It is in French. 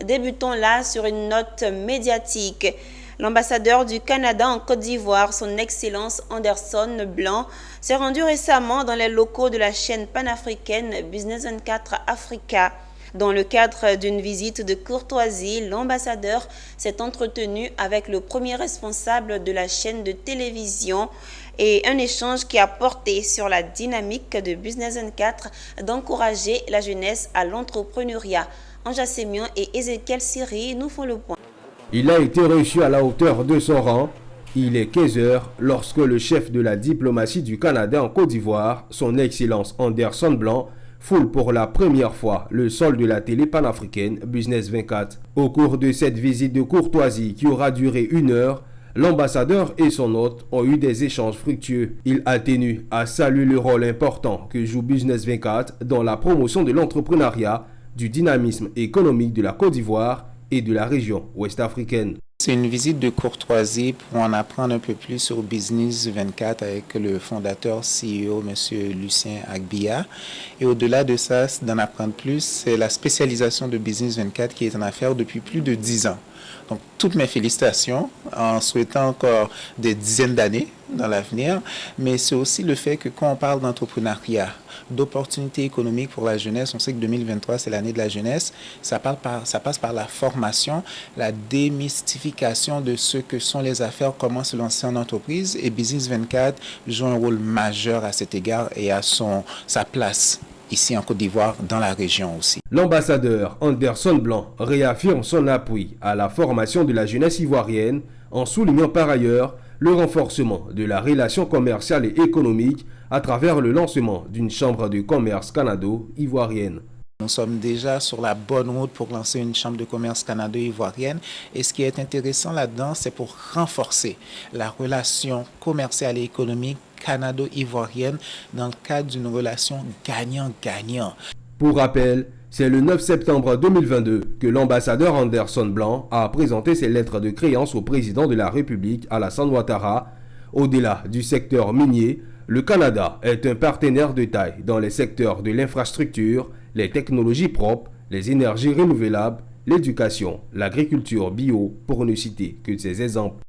Débutons là sur une note médiatique. L'ambassadeur du Canada en Côte d'Ivoire, son Excellence Anderson Blanc, s'est rendu récemment dans les locaux de la chaîne panafricaine Business 24 Africa. Dans le cadre d'une visite de courtoisie, l'ambassadeur s'est entretenu avec le premier responsable de la chaîne de télévision et un échange qui a porté sur la dynamique de Business 24 d'encourager la jeunesse à l'entrepreneuriat. Anja Sémion et Ezekiel Siri nous font le point. Il a été reçu à la hauteur de son rang. Il est 15 heures lorsque le chef de la diplomatie du Canada en Côte d'Ivoire, son Excellence Anderson Blanc, foule pour la première fois le sol de la télé panafricaine Business 24. Au cours de cette visite de courtoisie qui aura duré 1 heure, l'ambassadeur et son hôte ont eu des échanges fructueux. Il a tenu à saluer le rôle important que joue Business 24 dans la promotion de l'entrepreneuriat, du dynamisme économique de la Côte d'Ivoire et de la région ouest-africaine. C'est une visite de courtoisie pour en apprendre un peu plus sur Business 24 avec le fondateur CEO, M. Lucien Agbia. Et au-delà de ça, d'en apprendre plus, c'est la spécialisation de Business 24 qui est en affaires depuis plus de 10 ans. Donc, toutes mes félicitations en souhaitant encore des dizaines d'années dans l'avenir. Mais c'est aussi le fait que quand on parle d'entrepreneuriat, d'opportunités économiques pour la jeunesse, on sait que 2023, c'est l'année de la jeunesse. Ça passe par la formation, la démystification de ce que sont les affaires, comment se lancer en entreprise. Et Business 24 joue un rôle majeur à cet égard et à sa place ici en Côte d'Ivoire, dans la région aussi. L'ambassadeur Anderson Blanc réaffirme son appui à la formation de la jeunesse ivoirienne en soulignant par ailleurs le renforcement de la relation commerciale et économique à travers le lancement d'une chambre de commerce canado-ivoirienne. Nous sommes déjà sur la bonne route pour lancer une chambre de commerce canado-ivoirienne. Et ce qui est intéressant là-dedans, c'est pour renforcer la relation commerciale et économique canado-ivoirienne dans le cadre d'une relation gagnant-gagnant. Pour rappel, c'est le 9 septembre 2022 que l'ambassadeur Anderson Blanc a présenté ses lettres de créance au président de la République, Alassane Ouattara. Au-delà du secteur minier, le Canada est un partenaire de taille dans les secteurs de l'infrastructure, les technologies propres, les énergies renouvelables, l'éducation, l'agriculture bio, pour ne citer que ces exemples.